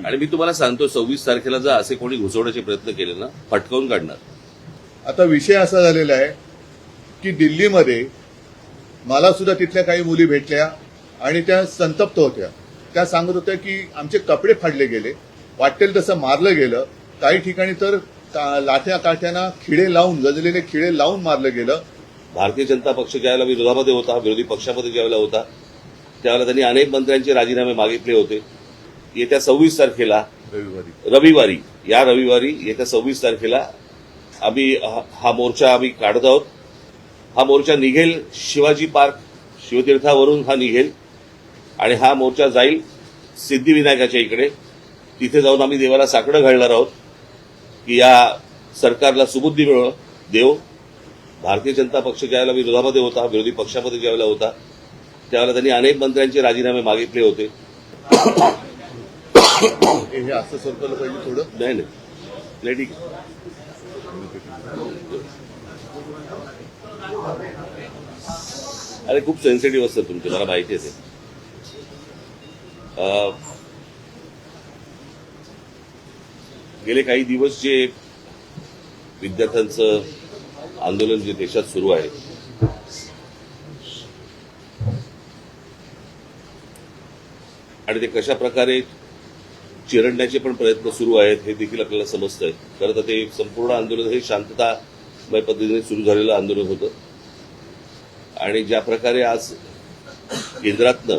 आणि मी तुम्हाला सांगतो 26 तारखेला जर असे कोणी घुसवण्याचे प्रयत्न केले ना फटकावून काढणार. आता विषय असा झालेला आहे की दिल्लीमध्ये मला सुद्धा तिथल्या काही मुली भेटल्या आणि त्या संतप्त होत्या. त्या सांगत होत्या की आमचे कपडे फाडले गेले, वाटेल तसं मारलं गेलं, काही ठिकाणी तर लाठ्या काठ्यांना खिळे लावून, गजलेले खिळे लावून मारलं गेलं. भारतीय जनता पक्ष ज्यावेळेला विरोधामध्ये होता, विरोधी पक्षामध्ये ज्यावेळेला होता, त्यावेळेला त्यांनी अनेक मंत्र्यांचे राजीनामे मागितले होते. येत्या 26 तारखेला रविवारी येत्या 26 तारखेला आम्ही हा मोर्चा काढत आहोत. हा मोर्चा निघेल शिवाजी पार्क शिवतीर्थावरून हा निघेल आणि हा मोर्चा जाईल सिद्धिविनायकाच्या इकडे. तिथे जाऊन आम्ही देवाला साकडं घालणार आहोत की या सरकारला सुबुद्धी देव. भारतीय जनता पक्ष ज्यावेळेला विरोधामध्ये होता, विरोधी पक्षामध्ये ज्यावेळेला होता, त्यावेळेला त्यांनी अनेक मंत्र्यांचे राजीनामे मागितले होते. हे असं सरकलं पाहिजे थोडं. नाही ठीक आहे. अरे खूप सेन्सिटिव्ह असतं तुमचे, मला माहिती आहे ते. गेले काही दिवस जे विद्यार्थ्यांचं आंदोलन जे देशात सुरू आहे, आणि ते कशा प्रकारे चिरडण्याचे पण प्रयत्न सुरू आहेत हे देखील आपल्याला समजतंय. खरं तर ते संपूर्ण आंदोलन हे शांततामय पद्धतीने सुरू झालेलं आंदोलन होतं आणि ज्या प्रकारे आज केंद्रातनं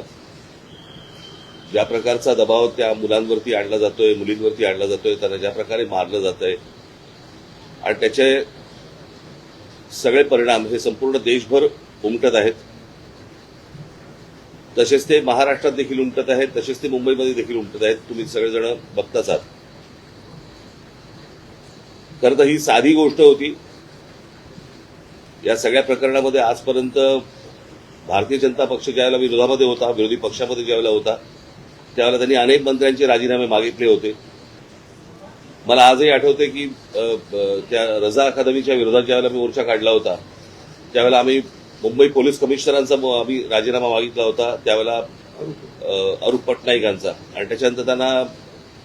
ज्या प्रकारचा दबाव त्या मुलांवरती आणला जातोय, मुलींवरती आणला जातोय, त्यांना ज्या प्रकारे मारलं जातंय आणि त्याचे सगळे परिणाम हे संपूर्ण देशभर उमटत आहेत. तसेच ते महाराष्ट्रात देखील उमटत आहेत, तसेच ते मुंबईमध्ये देखील उमटत आहेत. तुम्ही सगळेजण बघताच आहात. खरं तर ही साधी गोष्ट होती. या सगळ्या प्रकरणामध्ये आजपर्यंत भारतीय जनता पक्ष ज्यावेळेला विरोधामध्ये होता, विरोधी पक्षामध्ये ज्यावेळेला होता, त्यावेळेला त्यांनी अनेक मंत्र्यांचे राजीनामे मागितले होते. मला आजही आठवते की त्या रजा अकादमीच्या विरोधात ज्यावेळेला मी मोर्चा काढला होता, त्यावेळेला आम्ही मुंबई पोलीस कमिशनरांचा आम्ही राजीनामा मागितला होता, त्यावेळेला अरूप पटनाईकांचा, आणि त्याच्यानंतर त्यांना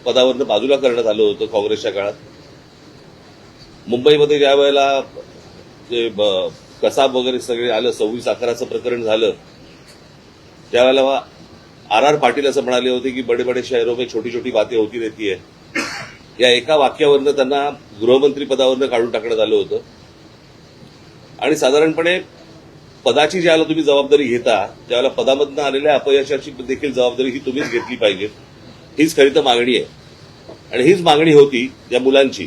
पदावरनं बाजूला करण्यात आलं होतं काँग्रेसच्या काळात. मुंबईमध्ये ज्या वेळेला ते कसाब वगैरे सगळे आलं, 26/11चं प्रकरण झालं, त्यावेळेला आर पाटील असं म्हणाले होते की बडे बडे शहरों में छोटी छोटी बातें होती रहती है. या एका वाक्यावरनं त्यांना गृहमंत्री पदावरनं काढून टाकण्यात आलं होतं. आणि साधारणपणे पदाची ज्यावेळेला तुम्ही जबाबदारी घेता, त्यावेळेला पदामधनं आलेल्या अपयशाची देखील जबाबदारी ही तुम्हीच घेतली पाहिजे. हीच खरी तर मागणी आहे. आणि हीच मागणी होती या मुलांची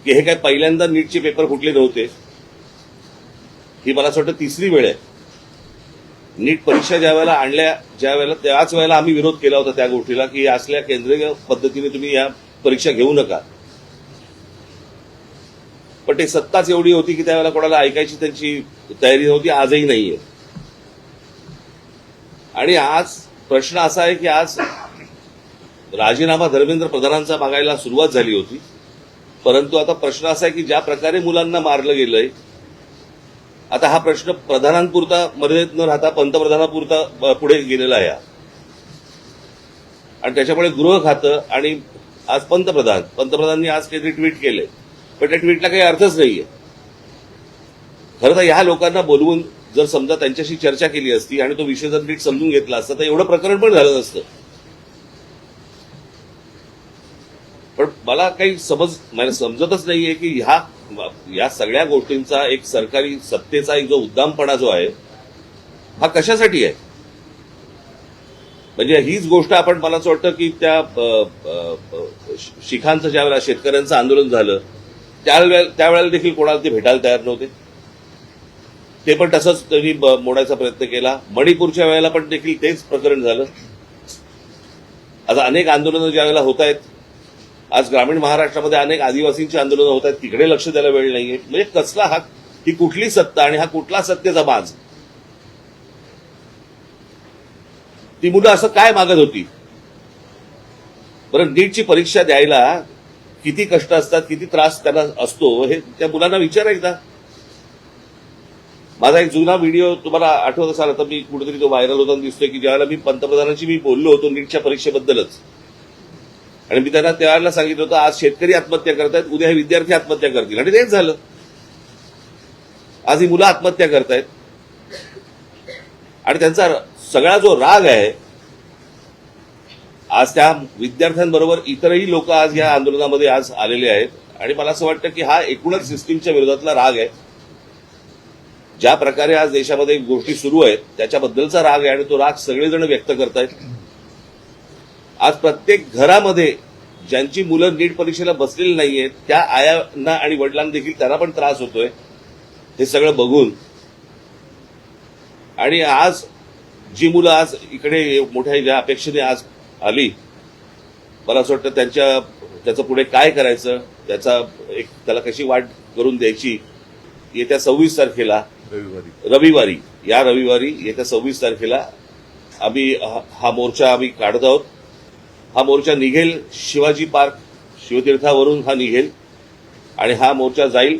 की हे काय पहिल्यांदा नीटचे पेपर फुटले नव्हते. ही मला असं वाटतं तिसरी वेळ आहे. नीट परीक्षा ज्या वेळेला आणल्या, त्याच वेळेला आम्ही विरोध केला होता त्या गोष्टीला की असल्या केंद्रीय पद्धतीने तुम्ही या परीक्षा घेऊ नका. पण ते सत्ताच एवढी होती की त्यावेळेला कोणाला ऐकायची त्यांची तयारी नव्हती. आजही नाहीये. आणि आज प्रश्न असा आहे की आज राजीनामा धर्मेंद्र प्रधानांचा मागायला सुरुवात झाली होती, परंतु आता प्रश्न असा आहे की ज्या प्रकारे मुलांना मारलं गेलंय, आता हा प्रश्न प्रधानांपुरता मर्यादित न राहता पंतप्रधानापुरता पुढे गेलेला आहे. आणि त्याच्यामुळे गृह खातं आणि आज पंतप्रधानांनी आज काहीतरी ट्विट केलंय, पण त्या ट्विटला काही अर्थच नाहीये. खरं तर ह्या लोकांना बोलवून जर समजा त्यांच्याशी चर्चा केली असती आणि तो विषय जर नीट समजून घेतला असता तर एवढं प्रकरण पण झालं नसतं. पण मला काही समजतच नाहीये की या सगळ्या गोष्टींचा एक सरकारी सत्तेचा एक जो उद्दामपणा जो आहे हा कशासाठी आहे. म्हणजे हीच गोष्ट आपण, मला असं वाटतं की त्या शिखांचं ज्यावेळेला शेतकऱ्यांचं आंदोलन झालं त्यावेळेला देखील कोणाला ते भेटायला तयार नव्हते. ते पण तसंच त्यांनी मोडायचा प्रयत्न केला. मणिपूरच्या वेळेला पण देखील तेच प्रकरण झालं. आता अनेक आंदोलनं ज्यावेळेला होत आहेत, आज ग्रामीण महाराष्ट्रामध्ये अनेक आदिवासींची आंदोलनं होत आहेत, तिकडे लक्ष द्यायला वेळ नाहीये. म्हणजे कसला ही कुठली सत्ता आणि हा कुठला सत्तेचा बाज. ती मुलं असं काय मागत होती बरं? नीटची परीक्षा द्यायला किती कष्ट असतात, किती त्रास त्यांना असतो हे त्या मुलांना विचारायचा. माझा एक जुना व्हिडिओ तुम्हाला आठवत असाल, आता मी कुठेतरी तो व्हायरल होताना दिसतोय की ज्यावेळेला मी पंतप्रधानांशी बोललो होतो नीटच्या परीक्षेबद्दलच, आणि मी त्यांना त्यावेळेला सांगितलं होतं आज शेतकरी आत्महत्या करतायत, उद्या हे विद्यार्थी आत्महत्या करतील, आणि तेच झालं. आज ही मुलं आत्महत्या करतायत आणि त्यांचा सगळा जो राग आहे आज त्या विद्यार्थ्यांबरोबर इतरही लोक आज या आंदोलनामध्ये आज आलेले आहेत. आणि मला असं वाटतं की हा एकूणच सिस्टीमच्या विरोधातला राग आहे. ज्या प्रकारे आज देशामध्ये गोष्टी सुरू आहेत त्याच्याबद्दलचा राग आहे आणि तो राग सगळेजण व्यक्त करतायत. आज प्रत्येक घरामध्ये ज्यांची मुलं नीट परीक्षेला बसलेली नाहीयेत त्या आयांना आणि वडिलांना देखील त्यांना पण त्रास होतोय हे सगळं बघून. आणि आज जी मुलं आज इकडे मोठ्या ज्या अपेक्षेने आज आली, मला असं वाटतं त्याचं पुढे काय करायचं, त्याला कशी वाट करून द्यायची. येत्या 26 तारखेला रविवारी येत्या 26 तारखेला आम्ही हा मोर्चा आम्ही काढत आहोत. हा मोर्चा निघेल शिवाजी पार्क शिवतीर्थावरून हा निघेल आणि हा मोर्चा जाईल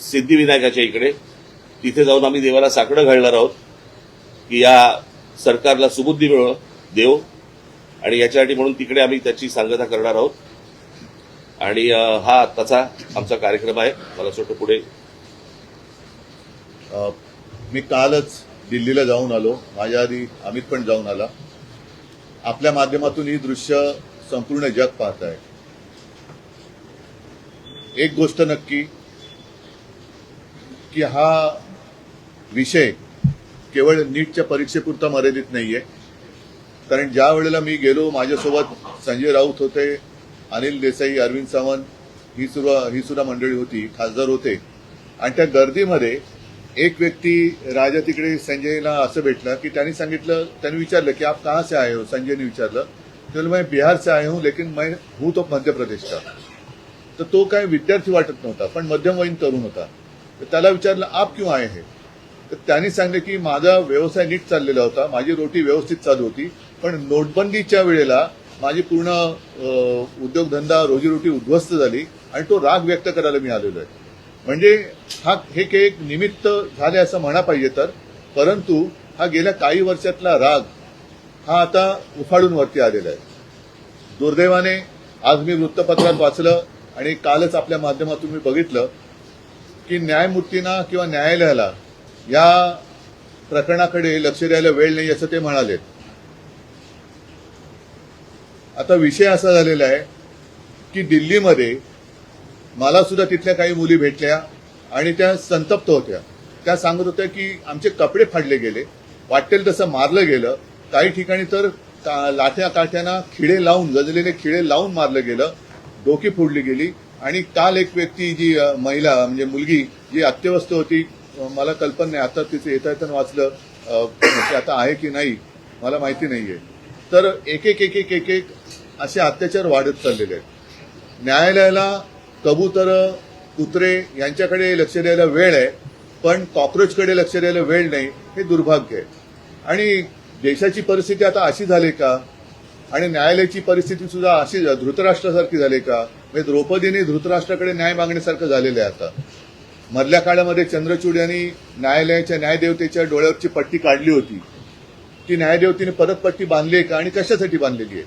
सिद्धिविनायकाच्या इकडे. तिथे जाऊन आम्ही देवाला साकडं घालणार आहोत की या सरकारला सुबुद्धी देव, आणि याच्यासाठी म्हणून तिकडे आम्ही त्याची सांगता करणार आहोत. आणि हा आत्ताचा आमचा कार्यक्रम आहे. मला असं वाटतं पुढे मी कालच दिल्लीला जाऊन आलो. माझ्या आधी अमित पण जाऊन आला. आपल्या माध्यमातून ही दृश्य संपूर्ण जग पाहत आहे. एक गोष्ट नक्की की हा विषय केवळ नीटच्या परीक्षेपुरता मर्यादित नाहीये. कारण ज्या वेळेला मी गेलो माझ्यासोबत संजय राऊत होते, अनिल देसाई, अरविंद सावंत ही सुद्धा मंडळी होती, खासदार होते. आणि त्या गर्दीमध्ये एक व्यक्ती राजा तिकडे संजयला असं भेटला की त्यांनी विचारलं की आप कहाँ से आए हो. संजयने विचारलं. ते बोले मैं बिहार से आया हूं लेकिन मैं हूं तो मध्य प्रदेश का. तर तो काय विद्यार्थी वाटत नव्हता पण मध्यमवयीन तरुण होता. तर त्याला विचारलं आप क्यों आए हैं. तर त्यांनी सांगितलं की माझा व्यवसाय नीट चाललेला होता, माझी रोटी व्यवस्थित चालू होती, पण नोटबंदीच्या वेळेला माझी पूर्ण उद्योगधंदा रोजीरोटी उद्ध्वस्त झाली आणि तो राग व्यक्त करायला मी आलेलो आहे. म्हणजे हे एक निमित्त झाले असं म्हणा पाहिजे तर, परंतु हा गेल्या काही वर्षातला राग हा आता उफाळून वरती आलेला आहे. दुर्दैवाने आज मी वृत्तपत्रात वाचलं आणि कालच आपल्या माध्यमातून मी बघितलं की न्यायमूर्तींना किंवा न्यायालयाला या प्रकरणाकडे लक्ष द्यायला वेळ नाही असं ते म्हणाले. आता विषय असा झालेला आहे की दिल्लीमध्ये मला सुद्धा तिथल्या काही मुली भेटल्या आणि त्या संतप्त होत्या. त्या सांगत होत्या की आमचे कपडे फाडले गेले, वाटेल तसं मारलं गेलं, काही ठिकाणी तर लाठ्या काठ्यांना खिळे लावून, गजलेले खिळे लावून मारलं गेलं, डोकी फोडली गेली. आणि काल एक व्यक्ती जी महिला म्हणजे मुलगी जी अत्यवस्थ होती, मला कल्पना नाही, आता तिचं येता वाचलं की आता आहे की नाही मला माहिती नाहीये. तर एक एक असे अत्याचार वाढत चाललेले आहेत. न्यायालयाला कबूतर, कुत्रे यांच्याकडे लक्ष द्यायला वेळ आहे पण कॉक्रोचकडे लक्ष द्यायला वेळ नाही, हे दुर्भाग्य आहे. आणि देशाची परिस्थिती आता अशी झाली का, आणि न्यायालयाची परिस्थिती सुद्धा अशी धृतराष्ट्रासारखी झाली का. म्हणजे द्रौपदीने धृतराष्ट्राकडे न्याय मागण्यासारखं झालेलं आहे. आता मधल्या काळामध्ये चंद्रचूड यांनी न्यायालयाच्या न्यायदेवतेच्या डोळ्यावरची पट्टी काढली होती. ती न्यायदेवतेने परत पट्टी बांधली आहे का आणि कशासाठी बांधलेली आहे.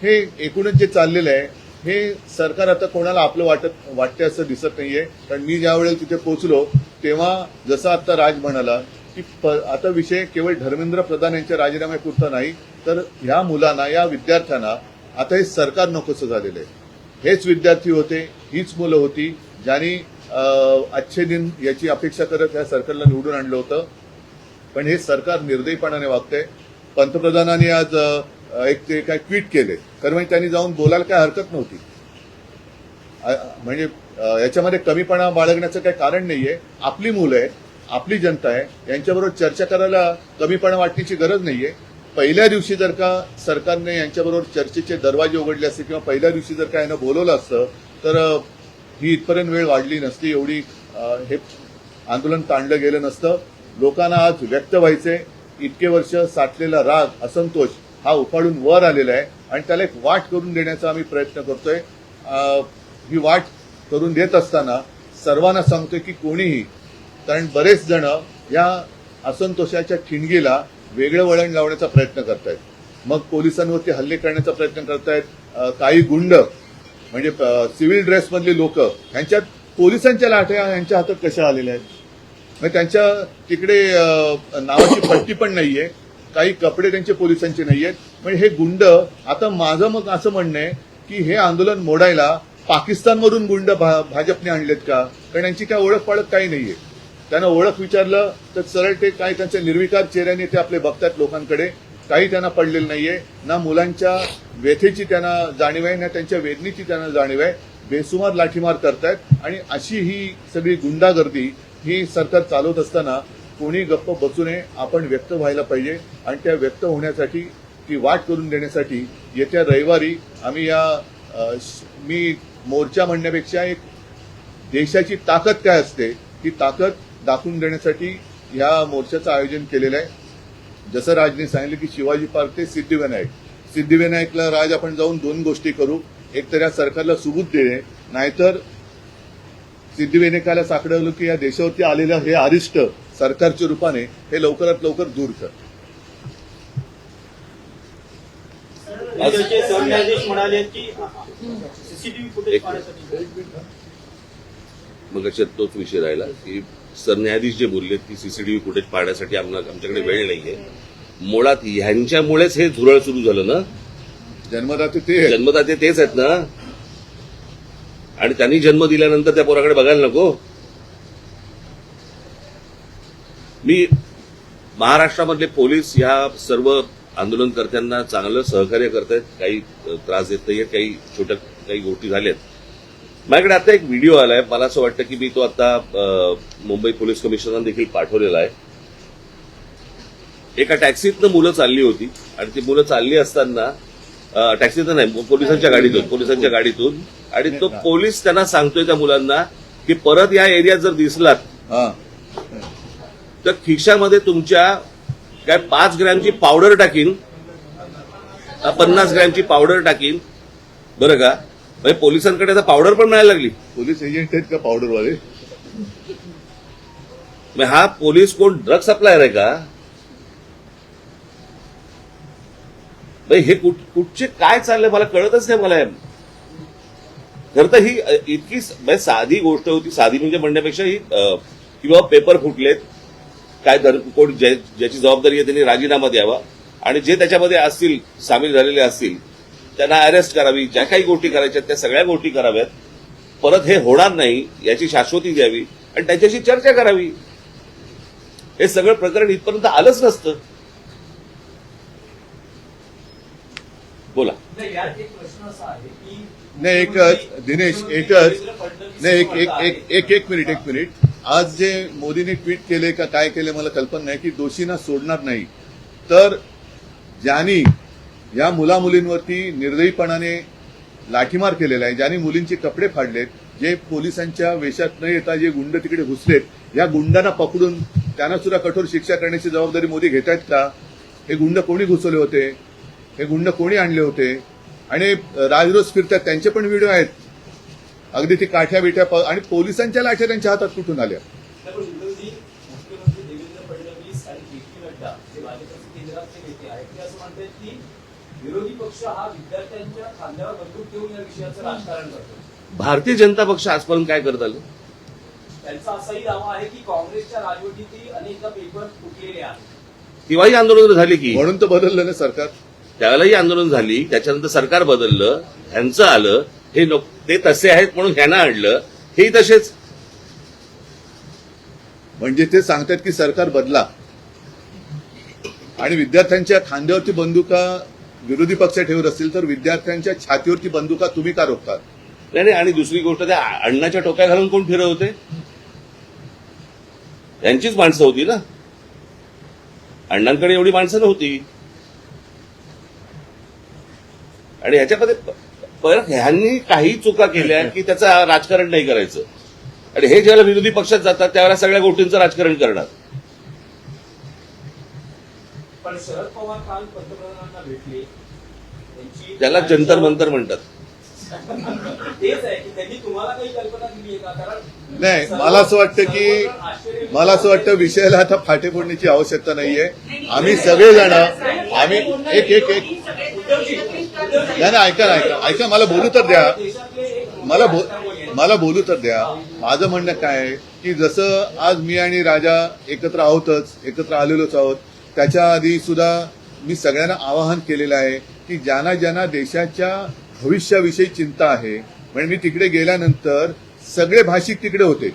हे एकूणच जे चाललेलं आहे हे सरकार आता कोणाला आपलं वाटते असं दिसत नाहीये. कारण मी ज्या वेळेला तिथे पोहोचलो तेव्हा जसं आता राज म्हणाला की आता विषय केवळ धर्मेंद्र प्रधान यांच्या राजीनाम्यापुरता नाही, तर ह्या मुलांना, या विद्यार्थ्यांना आता हे सरकार नकोसं झालेलं आहे. हेच विद्यार्थी होते, हीच मुलं होती ज्यांनी अच्छे दिन याची अपेक्षा करत या सरकारला निवडून आणलं होतं. पण हे सरकार निर्दयीपणाने वागतंय. पंतप्रधानांनी आज एक ते काय ट्विट केले, कारण म्हणजे त्यांनी जाऊन बोलायला काय हरकत नव्हती. म्हणजे याच्यामध्ये कमीपणा बाळगण्याचं काही कारण नाहीये. आपली मुलं आहेत, आपली जनता आहे, यांच्याबरोबर चर्चा करायला कमीपणा वाटण्याची गरज नाहीये. पहिल्या दिवशी जर का सरकारने यांच्याबरोबर चर्चेचे दरवाजे उघडले असते किंवा पहिल्या दिवशी जर का यांना बोलवलं असतं तर ही इथपर्यंत वेळ वाढली नसती, एवढी हे आंदोलन ताणलं गेलं नसतं. लोकांना आज व्यक्त व्हायचे, इतके वर्ष साठलेला राग, असंतोष हा उफाळून वर आलेला आहे आणि त्याला एक वाट करून देण्याचा आम्ही प्रयत्न करतोय. ही वाट करून देत असताना सर्वांना सांगतोय की कोणीही, कारण बरेच जण या असंतोषाच्या ठिणगीला वेगळं वळण लावण्याचा प्रयत्न करतायत. मग पोलिसांवरती हल्ले करण्याचा प्रयत्न करतायत. काही गुंड म्हणजे सिव्हिल ड्रेसमधले लोक ह्यांच्यात पोलिसांच्या लाठ्या यांच्या हातात कशा आलेल्या आहेत. मग त्यांच्या तिकडे नावाची पट्टी पण नाहीये, काही कपडे त्यांचे पोलिसांचे नाहीयेत. म्हणजे हे गुंड, आता माझं मग असं म्हणणं आहे की हे आंदोलन मोडायला पाकिस्तानवरून गुंड भाजपने आणलेत का? कारण यांची काय ओळख पाळख काही नाहीये. त्यांना ओळख विचारलं तर सरळ ते काही त्यांच्या निर्विकार चेहऱ्याने ते आपले बघतात लोकांकडे. काही त्यांना पडलेलं नाहीये, ना मुलांच्या व्यथेची त्यांना जाणीव आहे, ना त्यांच्या वेदनेची त्यांना जाणीव आहे. बेसुमार लाठीमार करतायत आणि अशी ही सगळी गुंडागर्दी ही सरकार चालवत असताना कोणी गप्प बसू नये. आपण व्यक्त व्हायला पाहिजे आणि त्या व्यक्त होण्यासाठी ती वाट करून देण्यासाठी येत्या रविवारी आम्ही मी मोर्चा म्हणण्यापेक्षा एक देशाची ताकद काय असते ती ताकद दाखवून देण्यासाठी या मोर्चाचं आयोजन केलेलं आहे. जसं राजने सांगितलं की शिवाजी पार्क ते सिद्धिविनायकला राज आपण जाऊन दोन गोष्टी करू. एक तर या सरकारला सबूत देणे, नाहीतर सिद्धिविनायकाला साकडवलं की या देशावरती आलेलं हे अरिष्ट सरकारच्या रूपाने हे लवकरात लवकर दूर कर. सरन्यायाधीश म्हणाले की सीसीटीव्ही फुटेज पाहण्यासाठी मग तोच विषय राहिला की सरन्यायाधीश जे बोलले की सीसीटीव्ही फुटेज पाहण्यासाठी आमच्याकडे वेळ नाहीये. मुळात ह्यांच्यामुळेच हे झुरळ सुरू झालं ना. जन्मदाते ते जन्मदाते तेच आहेत ना. आणि त्यांनी जन्म दिल्यानंतर त्या पोराकडे बघायला नको. मी महाराष्ट्रामधले पोलीस या सर्व आंदोलनकर्त्यांना चांगलं सहकार्य करतायत. काही त्रास देत नाहीये, काही गोष्टी झाल्यात. माझ्याकडे आता एक व्हिडिओ आलाय, मला असं वाटतं की मी तो आता मुंबई पोलीस कमिशनरना देखील पाठवलेला आहे. एका टॅक्सीतनं मुलं चालली होती आणि ती मुलं चालली असताना टॅक्सीतनं नाही, पोलिसांच्या गाडीतून आणि तो पोलीस त्यांना सांगतोय त्या मुलांना की परत या एरियात जर दिसलात तर खिशामध्ये तुमच्या काय 5 ग्रॅमची पावडर टाकीन, 50 ग्रॅमची पावडर टाकीन, बरं का. म्हणजे पोलिसांकडे आता पावडर पण मिळायला लागली. पोलीस एजंट आहेत का पावडरवाले? हा पोलीस कोण ड्रग सप्लायर आहे का? हे कुठचे काय चाललंय मला कळतच नाही. मला खरं तर ही इतकी साधी गोष्ट होती. साधी म्हणजे म्हणण्यापेक्षा ही किंवा पेपर फुटलेत, काय कोण ज्याची जबाबदारी आहे त्यांनी राजीनामा द्यावा आणि जे त्याच्यामध्ये असतील सामील झालेले असतील त्यांना अरेस्ट करावी. ज्या काही गोष्टी करायच्या त्या सगळ्या गोष्टी कराव्यात. परत हे होणार नाही याची शाश्वती द्यावी आणि त्याच्याशी चर्चा करावी. हे सगळं प्रकरण इथपर्यंत आलंच नसतं. बोला. यात एक प्रश्न असा आहे की नाही एकच दिनेश एकच नाही एक मिनिट आज जे मोदीने ट्विट केले का काय केले मला कल्पना नाही की दोषींना सोडणार नाही. तर ज्यांनी या मुलामुलींवरती निर्दयीपणाने लाठीमार केलेला आहे, ज्यांनी मुलींचे कपडे फाडलेत, जे पोलिसांच्या वेशात न येता जे गुंड तिकडे घुसलेत, या गुंडांना पकडून त्यांना सुद्धा कठोर शिक्षा करण्याची जबाबदारी मोदी घेत आहेत का? हे गुंड कोणी घुसवले होते? हे गुंड कोणी आणले होते? आणि राजरोज फिरतात त्यांचे पण व्हिडिओ आहेत. अगदी ती काठ्या बिठ्या आणि पोलिसांच्या लाठ्या त्यांच्या हातात कुठून आल्या? मुख्यमंत्री देवेंद्र फडणवीस आणि जे पी नड्डा जे भाजपचे केंद्राचे नेते आहेत ते असं म्हणतात की विरोधी पक्ष हा विद्यार्थ्यांच्या खांद्यावर बंदूक ठेवून या विषयाचं राजकारण करतो. भारतीय जनता पक्ष आजपर्यंत काय करत आलं? त्यांचा असाही दावा आहे की काँग्रेसच्या राजवटीतही अनेकदा पेपर फुटलेले आहेत. तेव्हाही आंदोलन झाली की, म्हणून तर बदललं ना सरकार. त्यावेळेलाही आंदोलन झाली, त्याच्यानंतर सरकार बदललं, ह्यांचं आलं. हे ते तसे आहेत म्हणून ह्यांना आणलं, हेही तसेच. म्हणजे ते सांगतात की सरकार बदला आणि विद्यार्थ्यांच्या खांद्यावरती बंदुका विरोधी पक्ष ठेवत असतील तर विद्यार्थ्यांच्या छातीवरती बंदुका तुम्ही का रोखतात? नाही. आणि दुसरी गोष्ट, त्या अण्णाच्या टोप्या घालून कोण फिरवते? यांचीच माणसं होती ना. अण्णांकडे एवढी माणसं नव्हती. आणि ह्याच्यामध्ये परत ह्यांनी काही चुका केल्या की त्याचं राजकारण नाही करायचं. आणि हे ज्यावेळेला विरोधी पक्षात जातात त्यावेळेला सगळ्या गोष्टींचं राजकारण करणार. पण शरद पवार काल पंतप्रधानांना भेटले, त्याला जंतर मंतर म्हणतात. तेच आहे की त्यांनी तुम्हाला काही कल्पना दिली आहे का? कारण नाही, मला असं वाटतं विषयाला आता फाटे फोडण्याची आवश्यकता नाहीये. आम्ही सगळेजण आम्ही एक नाही ऐका मला बोलू तर द्या. मला बोलू तर द्या. माझं म्हणणं काय आहे की जसं आज मी आणि राजा एकत्र आलेलोच आहोत, त्याच्या आधी सुद्धा मी सगळ्यांना आवाहन केलेलं आहे की ज्यांना देशाच्या भविष्याविषयी चिंता आहे, म्हणजे मी तिकडे गेल्यानंतर सगळे भाषिक तिकडे होते,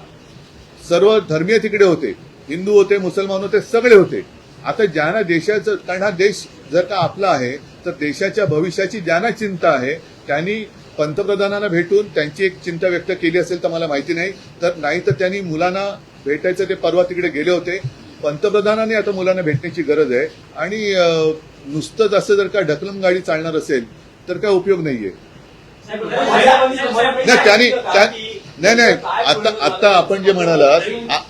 सर्व धर्मीय तिकडे होते, हिंदू होते, मुसलमान होते, सगळे होते. आता ज्यांना देशाचं, कारण हा देश जर का आपला आहे तर देशाच्या भविष्याची ज्यांना चिंता आहे त्यांनी पंतप्रधानांना भेटून त्यांची एक चिंता व्यक्त केली असेल तर मला माहिती नाही, तर त्यांनी मुलांना भेटायचं, ते परवा तिकडे गेले होते. पंतप्रधानांनी आता मुलांना भेटण्याची गरज आहे. आणि नुसतंच असं जर का ढकलून गाडी चालणार असेल तर काय उपयोग नाहीये. नाही आता आपण जे म्हणालात,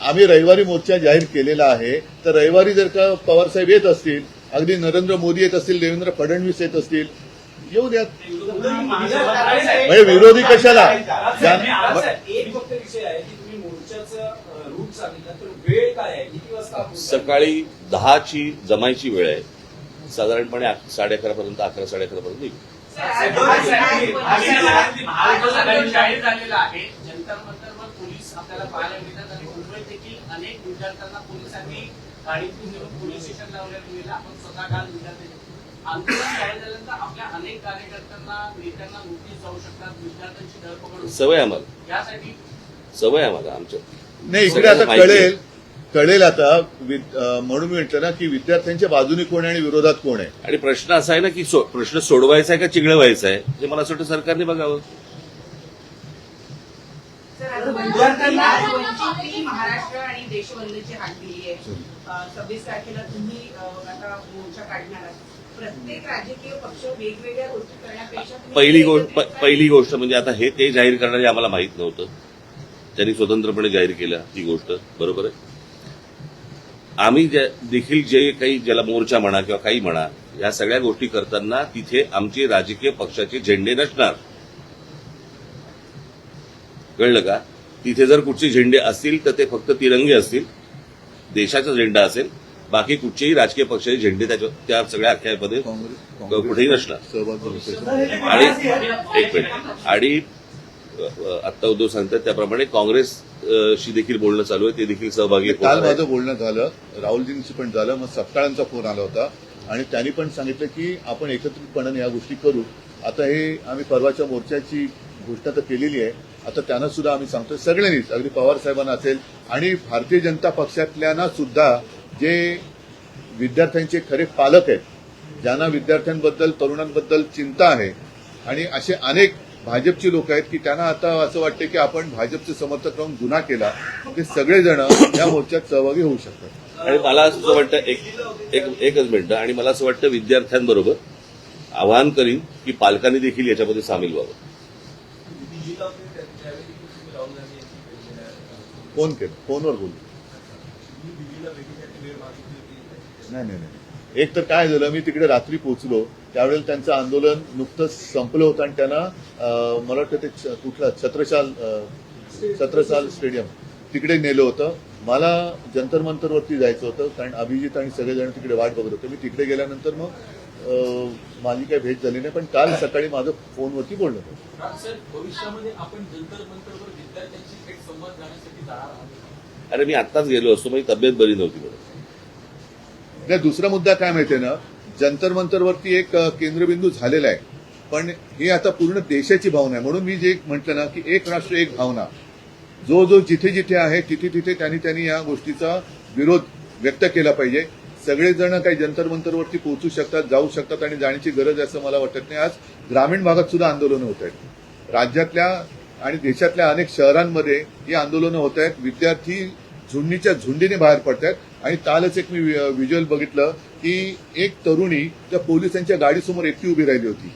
आम्ही रविवारी मोर्चा जाहीर केलेला आहे, तर रविवारी जर का पवार साहेब येत असतील, अगदी नरेंद्र मोदी येत असतील, देवेंद्र फडणवीस येत असतील, येऊ द्यात. म्हणजे विरोधी कशाला? सकाळी 10ची जमायची वेळ आहे, साधारणपणे 11:30 पर्यंत, 11, 11:30 पर्यंत निघू. जाहीर झालेला आहे. जंतर मंतरवर पोलीस आपल्याला पाहायला मिळतात आणि मुंबईत देखील अनेक विद्यार्थ्यांना पोलिसांनी गाडीतून नेऊन पोलीस स्टेशन लावलेलं. आपण स्वतः काल विद्यार्थी आंदोलन जाहीर झाल्यानंतर आपल्या अनेक कार्यकर्त्यांना, नेत्यांना नोटीस जाऊ शकतात, विद्यार्थ्यांची धरपकड सवय आम्हाला, यासाठी सवय आम्हाला आमच्या नाही, इकडे आता कळेल आता. म्हणून मी म्हटलं ना की विद्यार्थ्यांच्या बाजूने कोण आहे आणि विरोधात कोण आहे. आणि प्रश्न असा आहे ना की प्रश्न सोडवायचा आहे का चिघळवायचा आहे, हे मला असं वाटतं सरकारने बघावं. महाराष्ट्र आणि देशबंधूची हाक दिली आहे. 26 तारखेला तुम्ही आता मोर्चा काढणार आहात. प्रत्येक राजकीय पक्ष वेगवेगळ्या गोष्टी करण्यापेक्षा पहिली गोष्ट म्हणजे आता हे ते जाहीर करणारे आम्हाला माहित नव्हतं, त्यांनी स्वतंत्रपणे जाहीर केलं ही गोष्ट, बरोबर आहे. आम्ही देखील जे काही, ज्याला मोर्चा म्हणा किंवा काही म्हणा, या सगळ्या गोष्टी करताना तिथे आमचे राजकीय पक्षाचे झेंडे नसणार, कळलं का? तिथे जर कुठचे झेंडे असतील तर ते फक्त तिरंगे असतील, देशाचा झेंडा असेल, बाकी कुठचेही राजकीय पक्षाचे झेंडे त्या सगळ्या अख्यामध्ये कुठेही नसणार. आणि एक मिनिट, आणि आता उद्धव सांगतात त्याप्रमाणे काँग्रेसशी देखील बोलणं चालू आहे, ते देखील सहभागी. काल माझं बोलणं झालं, राहुलजींशी पण झालं, मग सपकाळांचा फोन आला होता आणि त्यांनी पण सांगितलं की आपण एकत्रितपणे या गोष्टी करू. आता हे आम्ही परवाच्या मोर्चाची घोषणा तर केलेली आहे, आता त्यांना सुद्धा आम्ही सांगतोय सगळ्यांनीच, अगदी पवार साहेबांना असेल आणि भारतीय जनता पक्षातल्यांना सुद्धा, जे विद्यार्थ्यांचे खरे पालक आहेत, ज्यांना विद्यार्थ्यांबद्दल, तरुणांबद्दल चिंता आहे, आणि असे अनेक भाजपची लोक आहेत की त्यांना आता असं वाटतं की आपण भाजपचे समर्थक राहून गुन्हा केला, ते सगळेजण या मोर्चात सहभागी होऊ शकतात. आणि मला असं वाटतं एकच मिनिटं, आणि मला असं वाटतं विद्यार्थ्यांबरोबर आवाहन करीन की पालकांनी देखील याच्यामध्ये सामील व्हावं. फोन केलं, फोनवर बोलू. नाही, एक तर काय झालं, मी तिकडे रात्री पोहोचलो त्यावेळेला त्यांचं आंदोलन नुकतंच संपलं होतं आणि त्यांना मला वाटतं ते कुठलं छत्रसाल स्टेडियम तिकडे नेलं होतं. मला जंतर मंतरवरती जायचं होतं, कारण अभिजित आणि सगळेजण तिकडे वाट बघत होते. मी तिकडे गेल्यानंतर मग माझी काही भेट झाली नाही, पण काल सकाळी माझं फोनवरती बोलणं होतं. भविष्यामध्ये आपण जंतर मंतरवर विद्यार्थ्यांशी थेट संवाद जाण्यासाठी जाणार आहोत. अरे मी आत्ताच गेलो असतो, माझी तब्येत बरी नव्हती म्हणून. नाही, दुसरा मुद्दा काय माहितीये ना, जंतर मंतरवरती एक केंद्रबिंदू झालेला आहे, पण ही आता पूर्ण देशाची भावना आहे. म्हणून मी जे म्हटलं ना की एक राष्ट्र एक भावना, जो जिथे जिथे आहे तिथे त्यांनी या गोष्टीचा विरोध व्यक्त केला पाहिजे. सगळेजण काही जंतर मंतरवरती पोहोचू शकतात, जाऊ शकतात, आणि जाण्याची गरज आहे असं मला वाटत नाही. आज ग्रामीण भागात सुद्धा आंदोलनं होत आहेत, राज्यातल्या आणि देशातल्या अनेक शहरांमध्ये ही आंदोलनं होत आहेत. विद्यार्थी झुंडीच्या झुंडीने बाहेर पडत आहेत. आणि कालच एक मी व्हिज्युअल बघितलं की एक तरुणी त्या पोलिसांच्या गाडीसमोर एकटी उभी राहिली होती,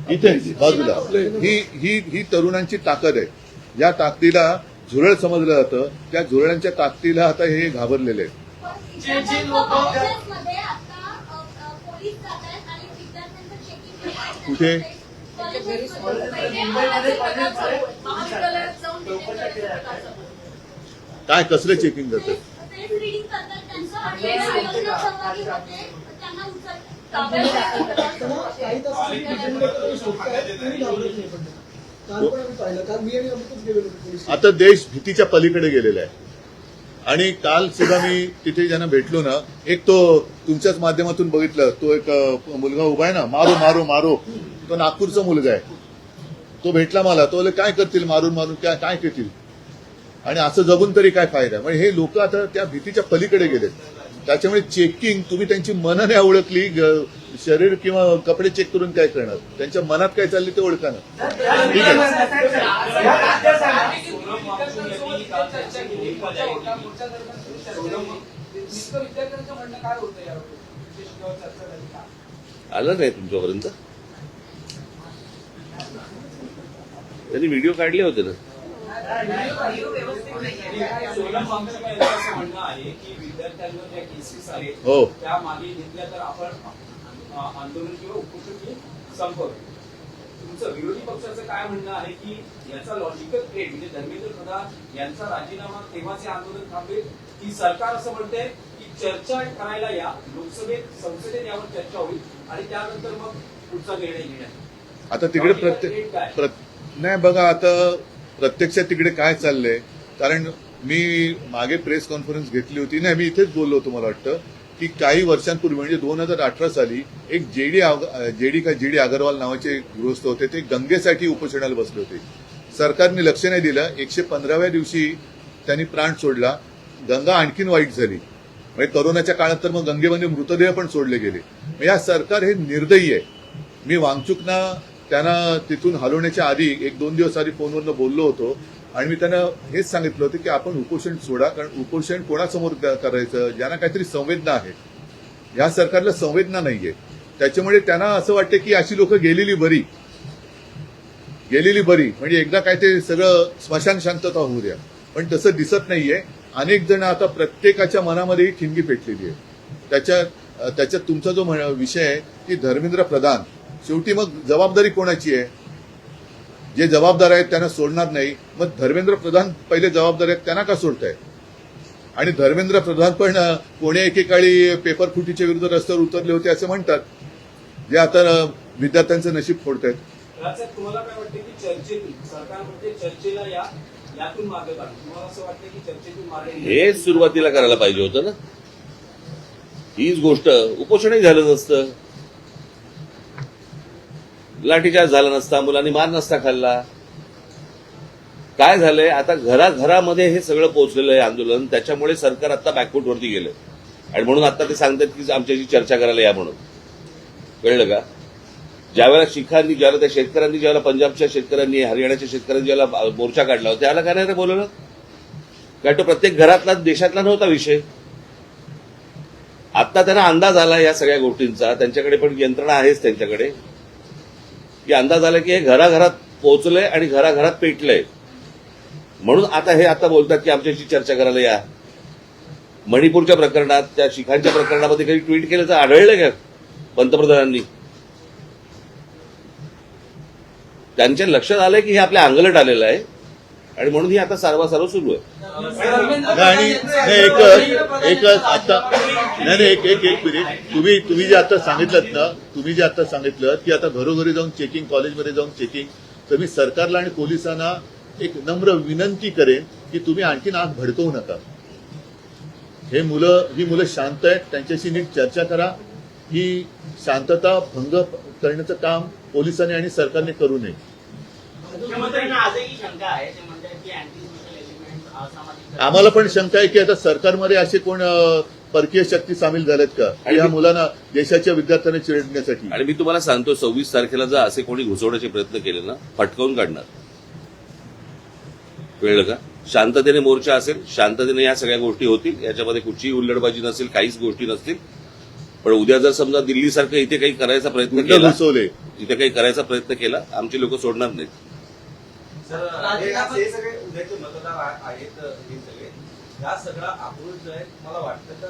इथे बाजूला. ही तरुणांची ताकद आहे. या ताकदीला झुरळ समजलं जातं, त्या झुरळांच्या ताकदीला आता हे घाबरलेले आहेत. कुठे? महाविद्यालयात जाऊन प्रकारचं काय कसलं चेकिंग करतात? सेल्फ रिडिंग करतात त्यांचं आणि आयोजनात सहभागी होते त्यांना ताब्यात आता देश भीतीच्या पलीकडे गेलेला आहे आणि काल सुद्धा मी तिथे ज्यांना भेटलो ना, एक तो तुमच्याच माध्यमातून बघितलं, तो एक मुलगा उभा आहे ना, मारो मारो मारो, तो नागपूरचा मुलगा आहे. तो भेटला मला, तो बोलले काय करतील मारून मारून, काय करतील, आणि असं जगून तरी काय फायदा. म्हणजे हे लोक आता त्या भीतीच्या पलीकडे गेलेत. त्याच्यामुळे चेकिंग, तुम्ही त्यांची मनं नाही ओळखली, शरीर किंवा कपडे चेक करून काय करणार, त्यांच्या मनात काय चालली ते ओळखा ना. ठीक आहे. आलं नाही तुमच्यापर्यंत? त्यांनी व्हिडिओ काढले होते ना. सोनम वांगचुक यांचं असं म्हणणं आहे की विद्यार्थ्यांवर ज्या केसेस आहेत हो. त्या मागे घेतल्या तर आपण आंदोलन किंवा उपोषण संपवू. तुमचं विरोधी पक्षाचं काय म्हणणं आहे की याचा लॉजिकल ट्रेड म्हणजे धर्मेंद्र प्रधान यांचा राजीनामा तेव्हाचे आंदोलन थांबेल, की सरकार असं म्हणते की चर्चा करायला या, लोकसभेत संसदेत यावर चर्चा होईल आणि त्यानंतर मग पुढचा निर्णय घेण्यात. आता तिकडे नाही बघा, आता प्रत्यक्षात तिकडे काय चाललंय, कारण मी मागे प्रेस कॉन्फरन्स घेतली होती, नाही मी इथेच बोललो होतो, मला वाटतं की काही वर्षांपूर्वी म्हणजे 2018 साली एक जेडी अगरवाल नावाचे गृहस्थ होते, ते गंगेसाठी उपोषणाला बसले होते. सरकारने लक्ष नाही दिलं. 115व्या दिवशी त्यांनी प्राण सोडला. गंगा आणखीन वाईट झाली. म्हणजे करोनाच्या काळात तर मग गंगेमध्ये मृतदेह पण सोडले गेले. या सरकार हे निर्दयी आहे. मी वांगचुकना त्यांना तिथून हलवण्याच्या आधी 1-2 दिवस आधी फोनवरनं बोललो होतो आणि मी त्यांना हेच सांगितलं होतं की आपण उपोषण सोडा, कारण उपोषण कोणासमोर करायचं, ज्यांना काहीतरी संवेदना आहे. या सरकारला संवेदना नाहीये. त्याच्यामुळे त्यांना असं वाटतं की अशी लोक गेलेली बरी, म्हणजे एकदा काय ते सगळं स्मशान शांतता होऊ द्या. पण तसं दिसत नाहीये. अनेक जण आता प्रत्येकाच्या मनामध्ये ही ठिणगी पेटलेली आहे. त्याच्यात तुमचा जो विषय आहे की धर्मेंद्र प्रधान, शेवटी मग जबाबदारी कोणाची आहे? जे जबाबदार आहेत त्यांना सोडणार नाही. मग धर्मेंद्र प्रधान पहिले जबाबदार आहेत, त्यांना का सोडताय? आणि धर्मेंद्र प्रधान पण कोण्या एकेकाळी पेपर फुटीच्या विरुद्ध रस्त्यावर उतरले होते असं म्हणतात, जे आता विद्यार्थ्यांचं नशीब फोडतायत. तुम्हाला काय वाटतं की चर्चेतून सरकार म्हणते चर्चेला या, यातून मार्ग काढू, तुम्हाला असं वाटतं की चर्चेतून मार्ग हे सुरुवातीला करायला पाहिजे होतं ना. हीच गोष्ट, उपोषणही झालं नसतं, लाठीचार्ज झाला नसता, मुलांनी मार नसता खाल्ला. काय झालंय, आता घराघरामध्ये हे सगळं पोहोचलेलं आहे आंदोलन. त्याच्यामुळे सरकार आता बॅकफूट वरती गेलं आणि म्हणून आता ते सांगतात की आमच्याशी चर्चा करायला या म्हणून. कळलं का? ज्यावेळेला त्या शेतकऱ्यांनी, ज्यावेळेला पंजाबच्या शेतकऱ्यांनी, हरियाणाच्या शेतकऱ्यांनी ज्यावेळेला मोर्चा काढला होता, त्याला काय नाही रे बोलवलं? काय तो प्रत्येक घरातला, देशातला नव्हता विषय. आता त्यांना अंदाज आला या सगळ्या गोष्टींचा, त्यांच्याकडे पण यंत्रणा आहेच त्यांच्याकडे, की अंदाज आला की हे घराघरात पोहोचलंय आणि घराघरात पेटलंय. म्हणून आता बोलतात की आमच्याशी चर्चा करायला या. मणिपूरच्या प्रकरणात, त्या शिखांच्या प्रकरणामध्ये काही ट्विट केलं तर आढळलं का पंतप्रधानांनी? त्यांच्या लक्षात आलंय की हे आपल्या अंगलट आलेलं आहे आणि म्हणून ही आता सारवासारव सुरू आहे. आणि एक मिनिट, तुम्ही जे आता सांगितलं की आता घरोघरी जाऊन चेकिंग, कॉलेजमध्ये जाऊन चेकिंग, तर मी सरकारला आणि पोलिसांना एक नम्र विनंती करेन की तुम्ही आणखीन आग भडकवू नका. ही मुलं शांत आहेत, त्यांच्याशी नीट चर्चा करा. ही शांतता भंग करण्याचं काम पोलिसांनी आणि सरकारने करू नये. मुख्यमंत्र्यांना आजही शंका आहे, ते म्हणतात की अँटी सोशल एलिमेंट, असामाजिक आम्हाला पण शंका आहे की आता सरकारमध्ये असे कोण परकीय शक्ती सामील झाल्यात का या मुलांना, देशाच्या विद्यार्थ्यांना चिरडण्यासाठी. आणि मी तुम्हाला सांगतो, 26 तारखेला जर असे कोणी घुसवण्याचे प्रयत्न केले ना, फटकावून काढणार. कळलं का? शांततेने मोर्चा असेल, शांततेने या सगळ्या गोष्टी होतील, याच्यामध्ये कुठचीही हुल्लडबाजी नसेल, काहीच गोष्टी नसतील. पण उद्या जर समजा दिल्लीसारखं इथे काही करायचा प्रयत्न केला, इथे काही करायचा प्रयत्न केला, आमची लोक सोडणार नाहीत. सर, हे सगळे उद्याचे मतदार आहेत, हे सगळे या सगळा आक्रोश जो आहे मला वाटतं तर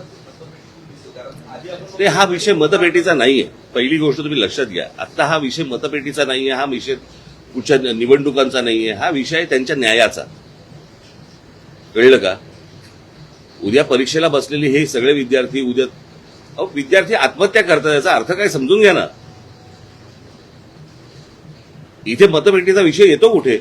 कारण आधी आपण ते हा विषय मतपेटीचा नाहीये. पहिली गोष्ट तुम्ही लक्षात घ्या, आता हा विषय मतपेटीचा नाहीये, हा विषय कुठच्या निवडणुकांचा नाहीये, हा विषय आहे त्यांच्या न्यायाचा. कळलं का? उद्या परीक्षेला बसलेले हे सगळे विद्यार्थी उद्या विद्यार्थी आत्महत्या करतात, याचा अर्थ काय समजून घ्या ना. इथे मतपेटीचा विषय येतो कुठे?